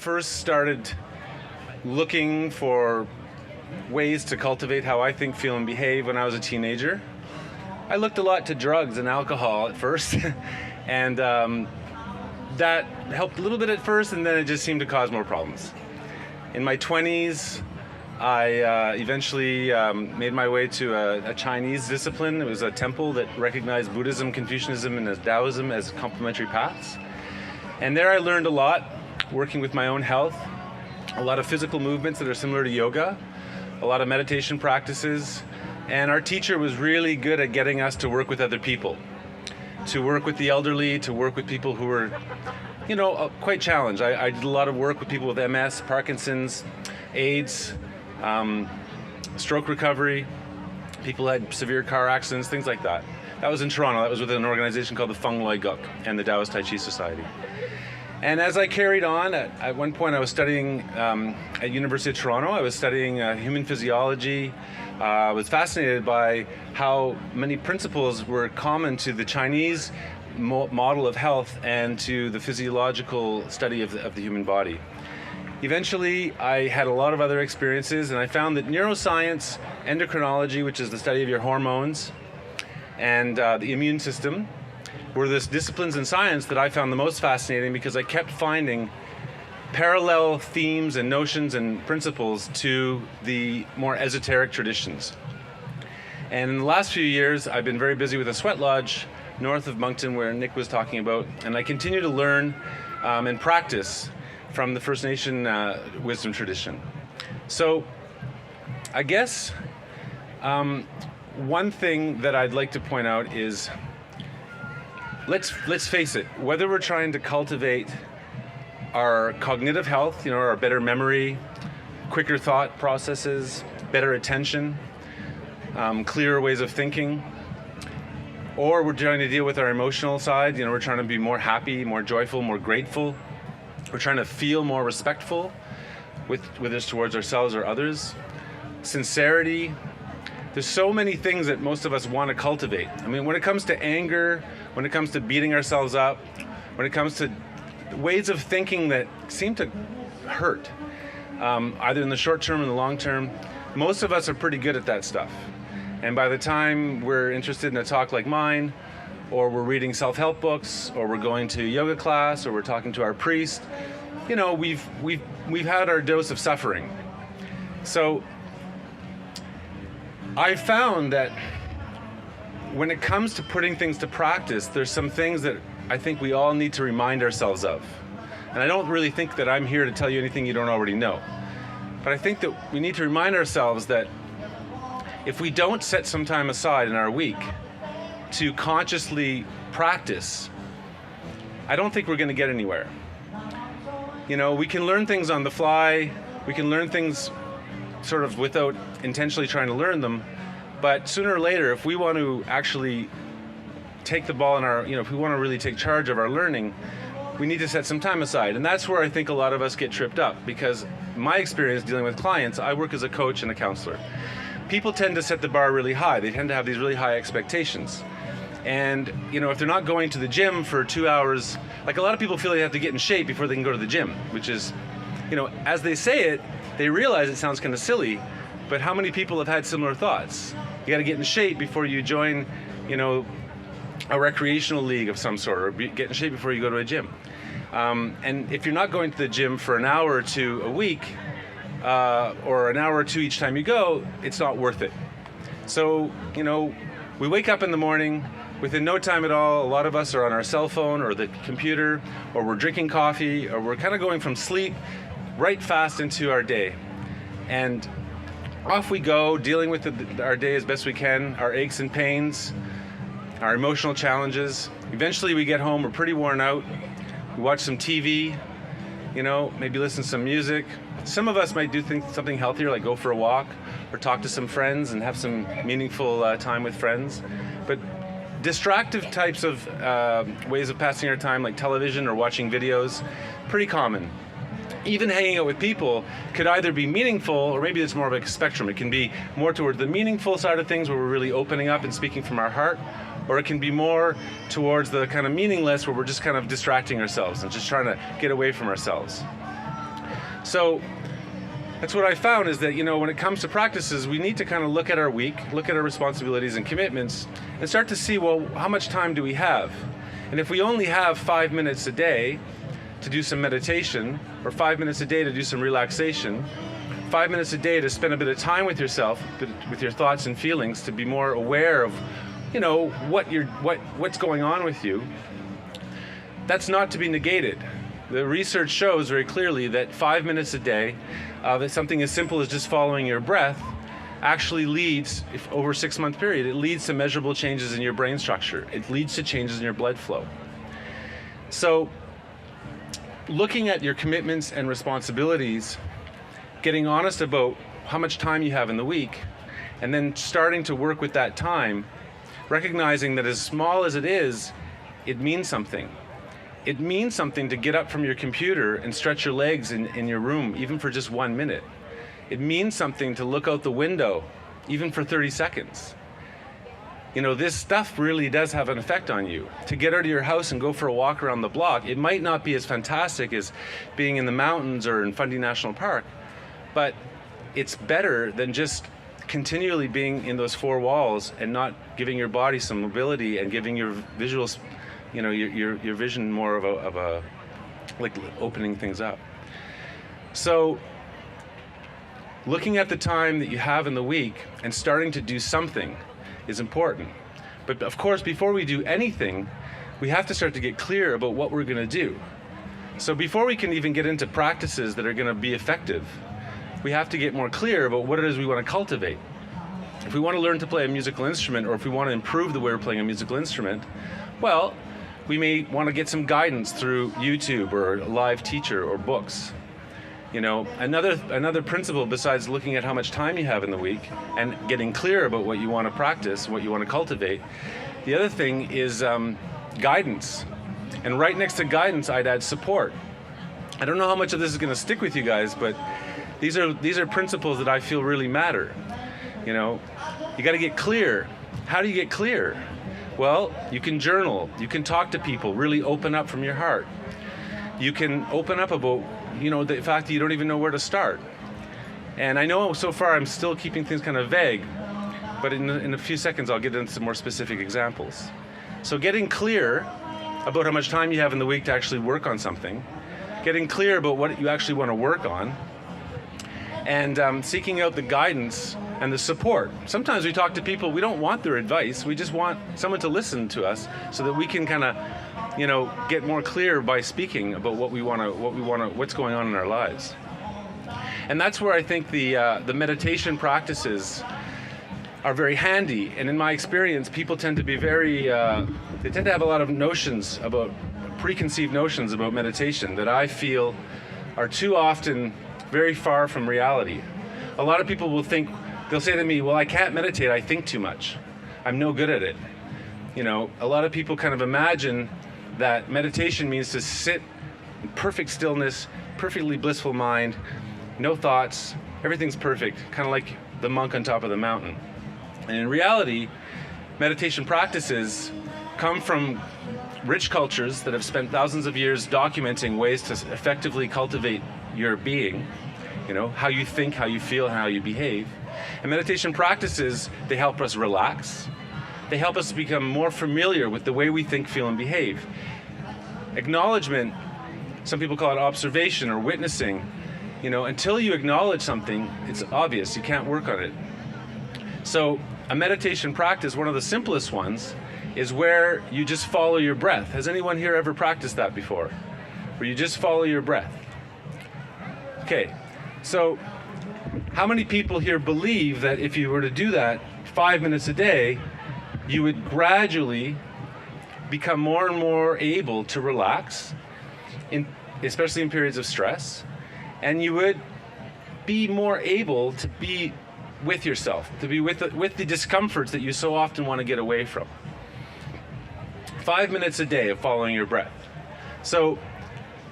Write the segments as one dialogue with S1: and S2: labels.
S1: first started looking for ways to cultivate how I think, feel, and behave when I was a teenager, I looked a lot to drugs and alcohol at first, and that helped a little bit at first, and then it just seemed to cause more problems. In my 20s, I eventually made my way to a Chinese discipline. It was a temple that recognized Buddhism, Confucianism, and Taoism as complementary paths. And there I learned a lot, working with my own health, a lot of physical movements that are similar to yoga, a lot of meditation practices, and our teacher was really good at getting us to work with other people, to work with the elderly, to work with people who were, quite challenged. I did a lot of work with people with MS, Parkinson's, AIDS, stroke recovery, people who had severe car accidents, things like that. That was in Toronto. That was with an organization called the Feng Loi Guk and the Taoist Tai Chi Society. And as I carried on, at one point I was studying at University of Toronto. I was studying human physiology. I was fascinated by how many principles were common to the Chinese model of health and to the physiological study of the human body. Eventually, I had a lot of other experiences, and I found that neuroscience, endocrinology, which is the study of your hormones, and the immune system, were the disciplines in science that I found the most fascinating, because I kept finding parallel themes and notions and principles to the more esoteric traditions. And in the last few years, I've been very busy with a sweat lodge north of Moncton, where Nick was talking about, and I continue to learn and practice from the First Nation wisdom tradition. So I guess one thing that I'd like to point out is, let's face it, whether we're trying to cultivate our cognitive health, our better memory, quicker thought processes, better attention, clearer ways of thinking, or we're trying to deal with our emotional side, we're trying to be more happy, more joyful, more grateful, we're trying to feel more respectful with us towards ourselves or others, sincerity. There's so many things that most of us want to cultivate. I mean, when it comes to anger, when it comes to beating ourselves up, when it comes to ways of thinking that seem to hurt, either in the short term or the long term, most of us are pretty good at that stuff. And by the time we're interested in a talk like mine, or we're reading self-help books, or we're going to yoga class, or we're talking to our priest, we've had our dose of suffering. So I found that when it comes to putting things to practice, there's some things that I think we all need to remind ourselves of. And I don't really think that I'm here to tell you anything you don't already know. But I think that we need to remind ourselves that if we don't set some time aside in our week to consciously practice, I don't think we're going to get anywhere. We can learn things on the fly. We can learn things sort of without intentionally trying to learn them. But sooner or later, if we want to actually take the ball in our, if we want to really take charge of our learning, we need to set some time aside. And that's where I think a lot of us get tripped up, because my experience dealing with clients, I work as a coach and a counselor. People tend to set the bar really high. They tend to have these really high expectations. And, if they're not going to the gym for 2 hours, like a lot of people feel they have to get in shape before they can go to the gym, which is, as they say it, they realize it sounds kind of silly, but how many people have had similar thoughts? You got to get in shape before you join, a recreational league of some sort, or get in shape before you go to a gym. And if you're not going to the gym for an hour or two a week, or an hour or two each time you go, it's not worth it. So, we wake up in the morning, within no time at all, a lot of us are on our cell phone or the computer, or we're drinking coffee, or we're kind of going from sleep right fast into our day. And off we go, dealing with our day as best we can, our aches and pains, our emotional challenges. Eventually we get home, we're pretty worn out. We watch some TV, maybe listen to some music. Some of us might do something healthier, like go for a walk or talk to some friends and have some meaningful time with friends. But distractive types of ways of passing our time, like television or watching videos, pretty common. Even hanging out with people could either be meaningful, or maybe it's more of a spectrum. It can be more toward the meaningful side of things, where we're really opening up and speaking from our heart, or it can be more towards the kind of meaningless, where we're just kind of distracting ourselves and just trying to get away from ourselves. So that's what I found is that, when it comes to practices, we need to kind of look at our week, look at our responsibilities and commitments, and start to see, well, how much time do we have? And if we only have 5 minutes a day to do some meditation, or 5 minutes a day to do some relaxation, 5 minutes a day to spend a bit of time with yourself, with your thoughts and feelings, to be more aware of, what's going on with you, that's not to be negated. The research shows very clearly that 5 minutes a day, that something as simple as just following your breath, actually leads, if over a 6-month period, it leads to measurable changes in your brain structure. It leads to changes in your blood flow. So, looking at your commitments and responsibilities, getting honest about how much time you have in the week, and then starting to work with that time, recognizing that as small as it is, it means something. It means something to get up from your computer and stretch your legs in your room, even for just 1 minute. It means something to look out the window, even for 30 seconds. This stuff really does have an effect on you. To get out of your house and go for a walk around the block, it might not be as fantastic as being in the mountains or in Fundy National Park, but it's better than just continually being in those four walls and not giving your body some mobility and giving your visuals, your vision more of a like opening things up. So looking at the time that you have in the week and starting to do something is important. But of course, before we do anything, we have to start to get clear about what we're going to do. So before we can even get into practices that are going to be effective, we have to get more clear about what it is we want to cultivate. If we want to learn to play a musical instrument, or if we want to improve the way we're playing a musical instrument, well, we may want to get some guidance through YouTube or a live teacher or books. Another principle besides looking at how much time you have in the week and getting clear about what you want to practice, what you want to cultivate, the other thing is guidance. And right next to guidance, I'd add support. I don't know how much of this is going to stick with you guys, but these are principles that I feel really matter. You got to get clear. How do you get clear? Well, you can journal. You can talk to people. Really open up from your heart. You can open up about the fact that you don't even know where to start. And I know so far I'm still keeping things kind of vague, but in a few seconds I'll get into some more specific examples. So getting clear about how much time you have in the week to actually work on something, getting clear about what you actually want to work on, and seeking out the guidance and the support. Sometimes we talk to people, we don't want their advice, we just want someone to listen to us so that we can kind of get more clear by speaking about what's going on in our lives. And that's where I think the meditation practices are very handy. And in my experience, people tend to be they tend to have a lot of preconceived notions about meditation that I feel are too often very far from reality. A lot of people they'll say to me, well, I can't meditate, I think too much. I'm no good at it. A lot of people kind of imagine that meditation means to sit in perfect stillness, perfectly blissful mind, no thoughts, everything's perfect, kind of like the monk on top of the mountain. And in reality, meditation practices come from rich cultures that have spent thousands of years documenting ways to effectively cultivate your being, how you think, how you feel, and how you behave. And meditation practices, they help us relax. They help us become more familiar with the way we think, feel, and behave. Acknowledgement, some people call it observation or witnessing. Until you acknowledge something, it's obvious, you can't work on it. So a meditation practice, one of the simplest ones, is where you just follow your breath. Has anyone here ever practiced that before? Where you just follow your breath. Okay, so how many people here believe that if you were to do that 5 minutes a day, you would gradually become more and more able to relax, especially in periods of stress, and you would be more able to be with yourself, to be with the discomforts that you so often want to get away from. 5 minutes a day of following your breath. So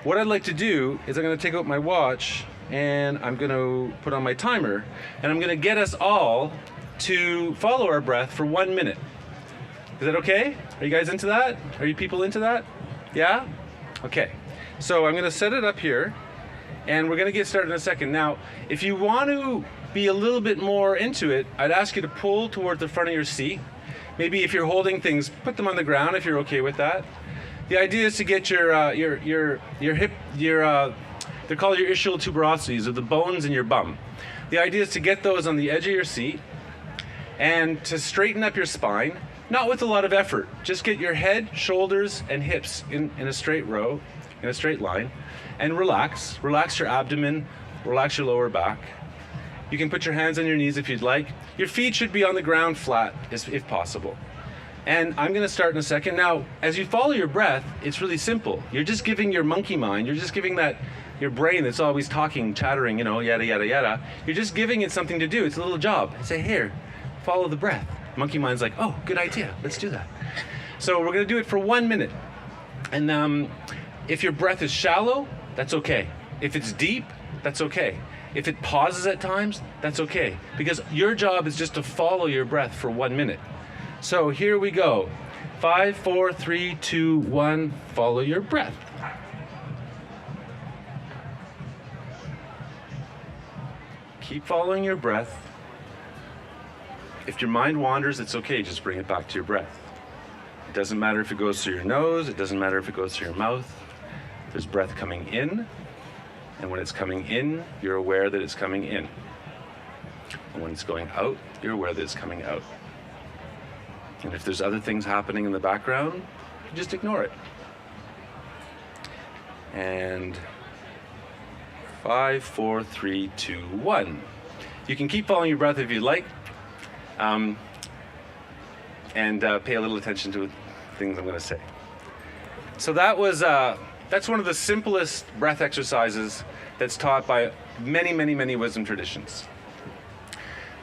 S1: what I'd like to do is I'm going to take out my watch and I'm going to put on my timer, and I'm going to get us all to follow our breath for 1 minute. Is that okay? Are you guys into that? Are you people into that? Yeah? Okay. So I'm going to set it up here, And we're going to get started in a second. Now, if you want to be a little bit more into it, I'd ask you to pull toward the front of your seat. Maybe if you're holding things, put them on the ground if you're okay with that. The idea is to get your hip, they're called your ischial tuberosities, or the bones in your bum. The idea is to get those on the edge of your seat and to straighten up your spine, not with a lot of effort. Just get your head, shoulders, and hips in a straight row, in a straight line, and relax. Relax your abdomen, relax your lower back. You can put your hands on your knees if you'd like. Your feet should be on the ground flat, if possible. And I'm going to start in a second. Now, as you follow your breath, it's really simple. You're just giving your monkey mind, you're just giving that, your brain that's always talking, chattering, yada, yada, yada. You're just giving it something to do. It's a little job. Say, here, follow the breath. Monkey mind's like, oh, good idea. Let's do that. So we're going to do it for 1 minute. And if your breath is shallow, that's okay. If it's deep, that's okay. If it pauses at times, that's okay. Because your job is just to follow your breath for 1 minute. So here we go. 5, 4, 3, 2, 1. Follow your breath. Keep following your breath. If your mind wanders, it's okay. Just bring it back to your breath. It doesn't matter if it goes through your nose. It doesn't matter if it goes through your mouth. There's breath coming in. And when it's coming in, you're aware that it's coming in. And when it's going out, you're aware that it's coming out. And if there's other things happening in the background, you just ignore it. And 5, 4, 3, 2, 1. You can keep following your breath if you'd like, and pay a little attention to things I'm going to say. So that's one of the simplest breath exercises that's taught by many, many, many wisdom traditions.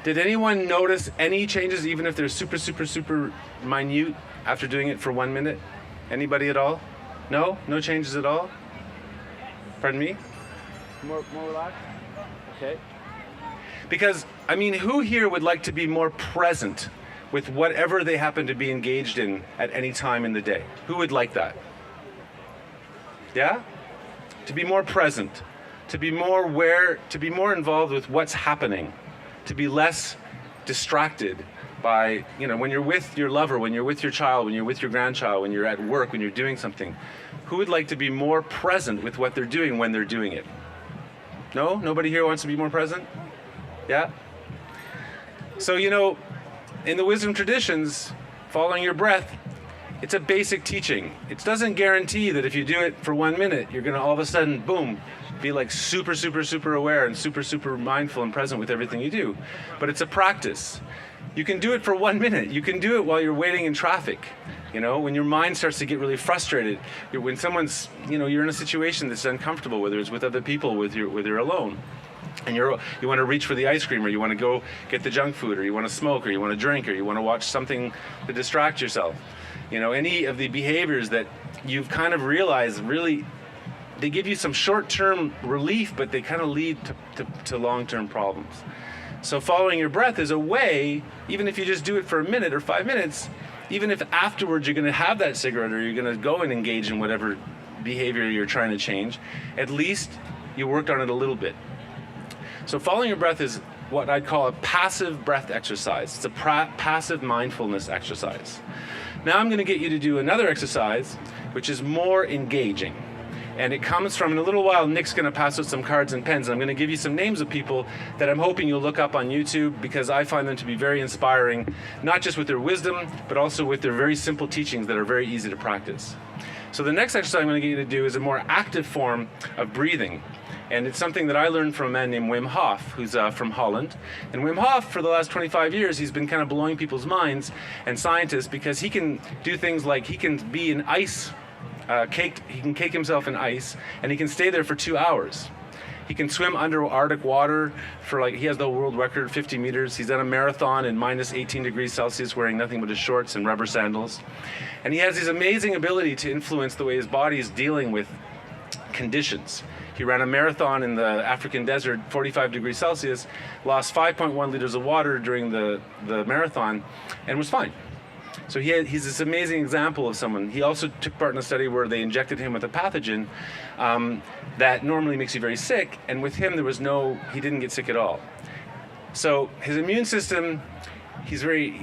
S1: Did anyone notice any changes, even if they're super, super, super minute, after doing it for 1 minute? Anybody at all? No? No changes at all? Pardon me? More relaxed? Okay. Because, who here would like to be more present with whatever they happen to be engaged in at any time in the day? Who would like that? Yeah? To be more present, to be more aware, to be more involved with what's happening, to be less distracted by, when you're with your lover, when you're with your child, when you're with your grandchild, when you're at work, when you're doing something. Who would like to be more present with what they're doing when they're doing it? No? Nobody here wants to be more present? Yeah? So, in the wisdom traditions, following your breath, it's a basic teaching. It doesn't guarantee that if you do it for 1 minute, you're going to all of a sudden, boom, be like super, super, super aware and super, super mindful and present with everything you do. But it's a practice. You can do it for 1 minute. You can do it while you're waiting in traffic. When your mind starts to get really frustrated, when someone's, you're in a situation that's uncomfortable, whether it's with other people, whether you're alone, and you want to reach for the ice cream, or you want to go get the junk food, or you want to smoke, or you want to drink, or you want to watch something to distract yourself. Any of the behaviors that you've kind of realized really, they give you some short-term relief, but they kind of lead to long-term problems. So following your breath is a way, even if you just do it for a minute or 5 minutes, even if afterwards you're going to have that cigarette or you're going to go and engage in whatever behavior you're trying to change, at least you worked on it a little bit. So following your breath is what I'd call a passive breath exercise. It's a passive mindfulness exercise. Now I'm going to get you to do another exercise, which is more engaging. And it comes from, in a little while, Nick's going to pass out some cards and pens. And I'm going to give you some names of people that I'm hoping you'll look up on YouTube, because I find them to be very inspiring, not just with their wisdom, but also with their very simple teachings that are very easy to practice. So the next exercise I'm going to get you to do is a more active form of breathing. And it's something that I learned from a man named Wim Hof, who's from Holland. And Wim Hof, for the last 25 years, he's been kind of blowing people's minds and scientists, because he can do things like he can be in ice, he can cake himself in ice, and he can stay there for 2 hours. He can swim under Arctic water for he has the world record, 50 meters. He's done a marathon in minus 18 degrees Celsius wearing nothing but his shorts and rubber sandals. And he has this amazing ability to influence the way his body is dealing with conditions. He ran a marathon in the African desert, 45 degrees Celsius, lost 5.1 liters of water during the marathon, and was fine. So he's this amazing example of someone. He also took part in a study where they injected him with a pathogen that normally makes you very sick, and with him he didn't get sick at all. So his immune system, his ability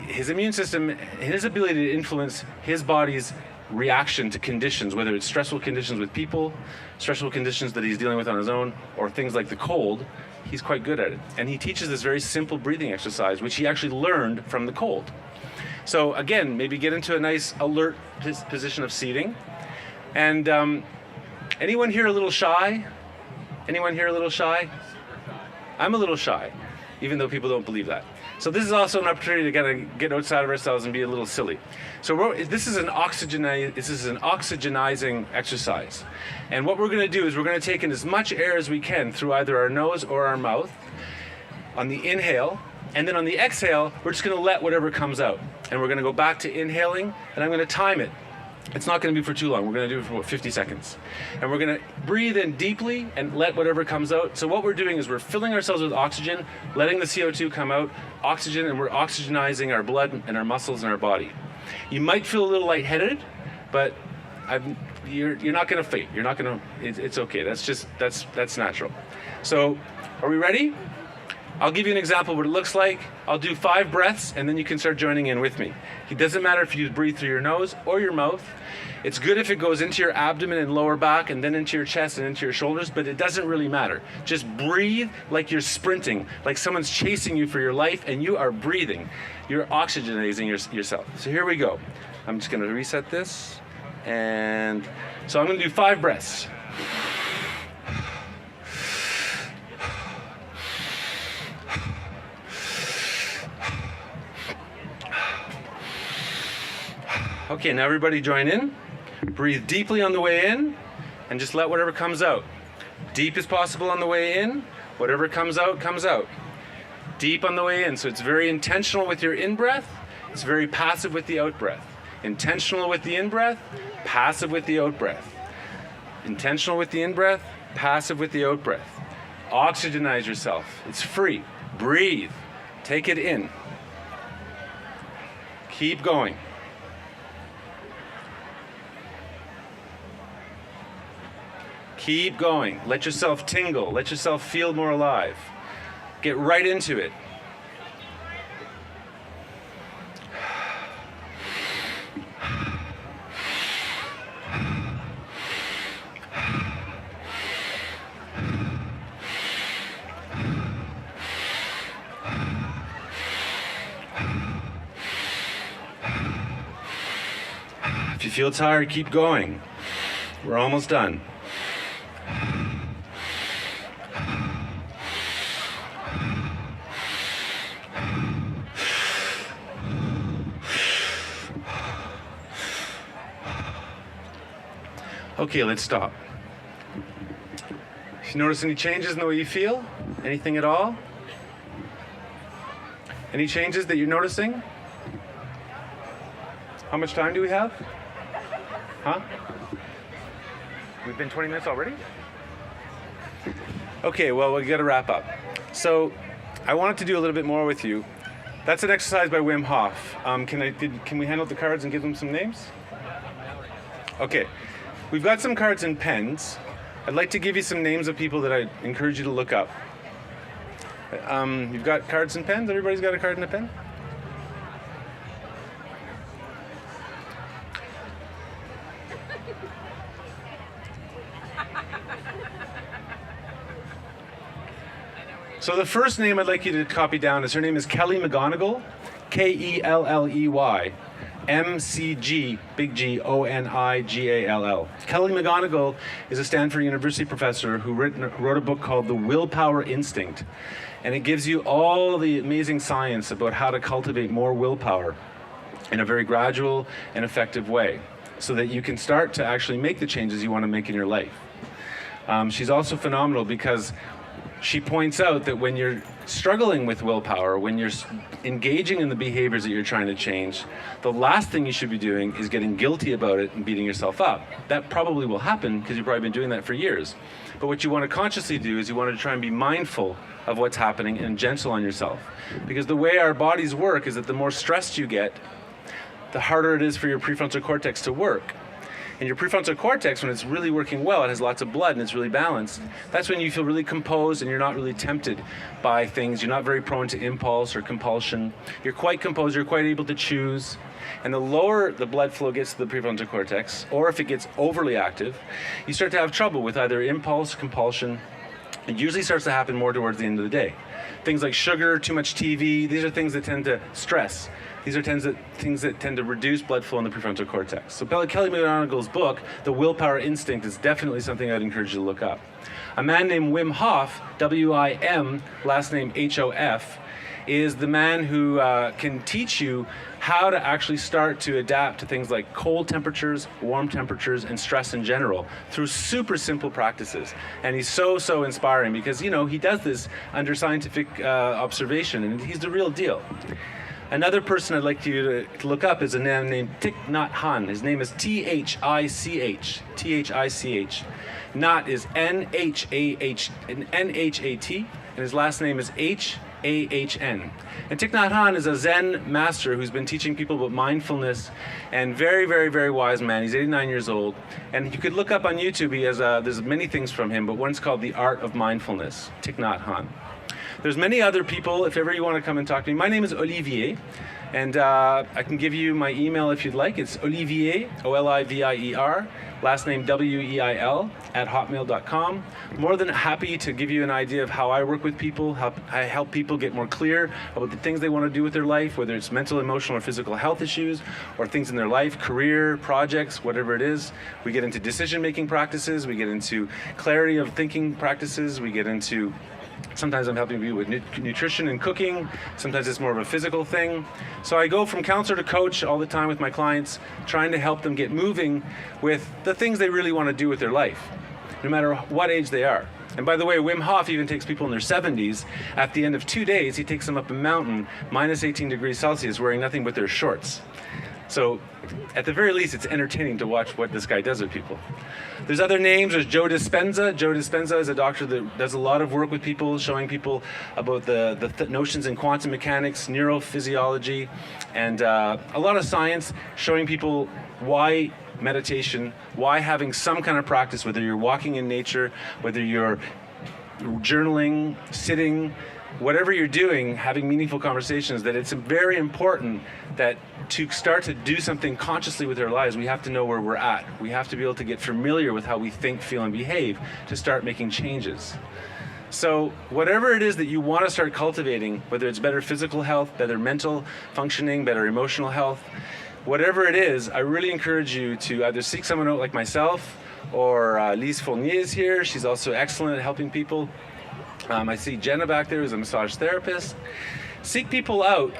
S1: to influence his body's reaction to conditions, whether it's stressful conditions with people, stressful conditions that he's dealing with on his own, or things like the cold, he's quite good at it. And he teaches this very simple breathing exercise, which he actually learned from the cold. So again, maybe get into a nice alert position of seating. And anyone here a little shy? Anyone here a little shy? I'm a little shy, even though people don't believe that. So this is also an opportunity to kind of get outside of ourselves and be a little silly. So this is an oxygenizing exercise. And what we're going to do is we're going to take in as much air as we can through either our nose or our mouth on the inhale. And then on the exhale, we're just going to let whatever comes out. And we're going to go back to inhaling, and I'm going to time it. It's not going to be for too long. We're going to do it for about 50 seconds. And we're going to breathe in deeply and let whatever comes out. So what we're doing is we're filling ourselves with oxygen, letting the CO2 come out, oxygen, and we're oxygenizing our blood and our muscles and our body. You might feel a little lightheaded, but you're not going to faint. You're not going to. It's okay. That's natural. So, are we ready? I'll give you an example of what it looks like. I'll do 5 breaths, and then you can start joining in with me. It doesn't matter if you breathe through your nose or your mouth. It's good if it goes into your abdomen and lower back, and then into your chest and into your shoulders, but it doesn't really matter. Just breathe like you're sprinting, like someone's chasing you for your life, and you are breathing. You're oxygenizing yourself. So here we go. I'm just going to reset this. And so I'm going to do 5 breaths. Okay, now everybody join in. Breathe deeply on the way in, and just let whatever comes out. Deep as possible on the way in. Whatever comes out, comes out. Deep on the way in. So it's very intentional with your in-breath. It's very passive with the out-breath. Intentional with the in-breath, passive with the out-breath. Intentional with the in-breath, passive with the out-breath. Oxygenize yourself. It's free. Breathe. Take it in. Keep going. Keep going. Let yourself tingle. Let yourself feel more alive. Get right into it. If you feel tired, keep going. We're almost done. Okay, let's stop. If you notice any changes in the way you feel, anything at all? Any changes that you're noticing? How much time do we have? Huh? We've been 20 minutes already? Okay, well, we got to wrap up. So, I wanted to do a little bit more with you. That's an exercise by Wim Hof. Can we hand out the cards and give them some names? Okay. We've got some cards and pens. I'd like to give you some names of people that I encourage you to look up. You've got cards and pens? Everybody's got a card and a pen? So the first name I'd like you to copy down is, her name is Kelly McGonigal, Kelley, M-C-G, big G, O-N-I-G-A-L-L. Kelly McGonigal is a Stanford University professor who wrote a book called The Willpower Instinct. And it gives you all the amazing science about how to cultivate more willpower in a very gradual and effective way, so that you can start to actually make the changes you want to make in your life. She's also phenomenal because she points out that when you're struggling with willpower, when you're engaging in the behaviors that you're trying to change, the last thing you should be doing is getting guilty about it and beating yourself up. That probably will happen because you've probably been doing that for years. But what you want to consciously do is you want to try and be mindful of what's happening and gentle on yourself. Because the way our bodies work is that the more stressed you get, the harder it is for your prefrontal cortex to work. And your prefrontal cortex, when it's really working well, it has lots of blood and it's really balanced, that's when you feel really composed and you're not really tempted by things. You're not very prone to impulse or compulsion. You're quite composed, you're quite able to choose. And the lower the blood flow gets to the prefrontal cortex, or if it gets overly active, you start to have trouble with either impulse, compulsion. It usually starts to happen more towards the end of the day. Things like sugar, too much TV, these are things that tend to stress. These are things that tend to reduce blood flow in the prefrontal cortex. So Kelly McGonigal's book, The Willpower Instinct, is definitely something I'd encourage you to look up. A man named Wim Hof, W-I-M, last name H-O-F, is the man who can teach you how to actually start to adapt to things like cold temperatures, warm temperatures, and stress in general through super simple practices. And he's so inspiring because, he does this under scientific observation, and he's the real deal. Another person I'd like you to look up is a man named Thich Nhat Hanh. His name is T-H-I-C-H. T-H-I-C-H. Nhat is N-H-A-T, and his last name is H-A-H-N. And Thich Nhat Hanh is a Zen master who's been teaching people about mindfulness, and very wise man. He's 89 years old, and you could look up on YouTube. He has there's many things from him, but one's called The Art of Mindfulness, Thich Nhat Hanh. There's many other people, if ever you want to come and talk to me. My name is Olivier, and I can give you my email if you'd like. It's Olivier, O-L-I-V-I-E-R, last name W-E-I-L, @hotmail.com. More than happy to give you an idea of how I work with people, how I help people get more clear about the things they want to do with their life, whether it's mental, emotional, or physical health issues, or things in their life, career, projects, whatever it is. We get into decision-making practices, we get into clarity of thinking practices, we get into sometimes I'm helping you with nutrition and cooking. Sometimes it's more of a physical thing. So I go from counselor to coach all the time with my clients, trying to help them get moving with the things they really want to do with their life, no matter what age they are. And by the way, Wim Hof even takes people in their 70s. At the end of 2 days, he takes them up a mountain, minus 18 degrees Celsius, wearing nothing but their shorts. So at the very least, it's entertaining to watch what this guy does with people. There's other names. There's Joe Dispenza. Joe Dispenza is a doctor that does a lot of work with people, showing people about the notions in quantum mechanics, neurophysiology, and a lot of science, showing people why meditation, why having some kind of practice, whether you're walking in nature, whether you're journaling, sitting, whatever you're doing, having meaningful conversations, that it's very important that to start to do something consciously with our lives, we have to know where we're at. We have to be able to get familiar with how we think, feel, and behave to start making changes. So whatever it is that you want to start cultivating, whether it's better physical health, better mental functioning, better emotional health, whatever it is, I really encourage you to either seek someone out like myself, or Lise Fournier is here. She's also excellent at helping people. I see Jenna back there, who's a massage therapist. Seek people out.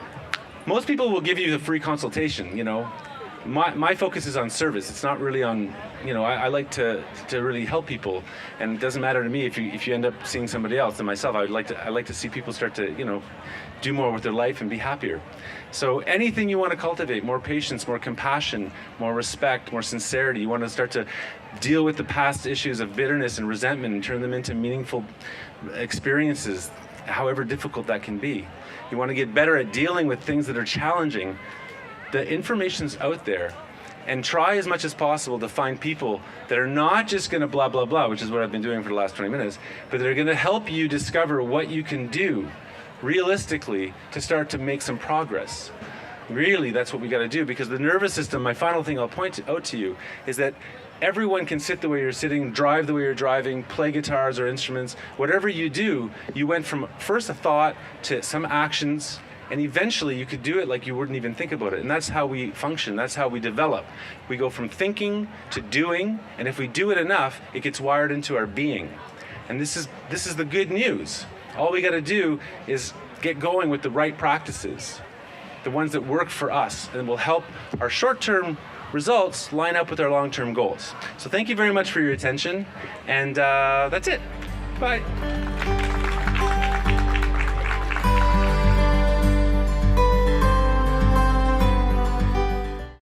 S1: Most people will give you the free consultation, My focus is on service. It's not really on, I like to really help people, and it doesn't matter to me if you end up seeing somebody else than myself. I like to see people start to, do more with their life and be happier. So anything you want to cultivate, more patience, more compassion, more respect, more sincerity, you want to start to deal with the past issues of bitterness and resentment and turn them into meaningful experiences, however difficult that can be. You want to get better at dealing with things that are challenging. The information's out there, and try as much as possible to find people that are not just going to blah, blah, blah, which is what I've been doing for the last 20 minutes, but that are going to help you discover what you can do realistically to start to make some progress. Really, that's what we got to do, because the nervous system, my final thing I'll point out to you, is that everyone can sit the way you're sitting, drive the way you're driving, play guitars or instruments. Whatever you do, you went from first a thought to some actions, and eventually you could do it like you wouldn't even think about it. And that's how we function, that's how we develop. We go from thinking to doing, and if we do it enough, it gets wired into our being. And this is the good news. All we got to do is get going with the right practices, the ones that work for us, and will help our short-term results line up with our long-term goals. So thank you very much for your attention, and that's it. Bye.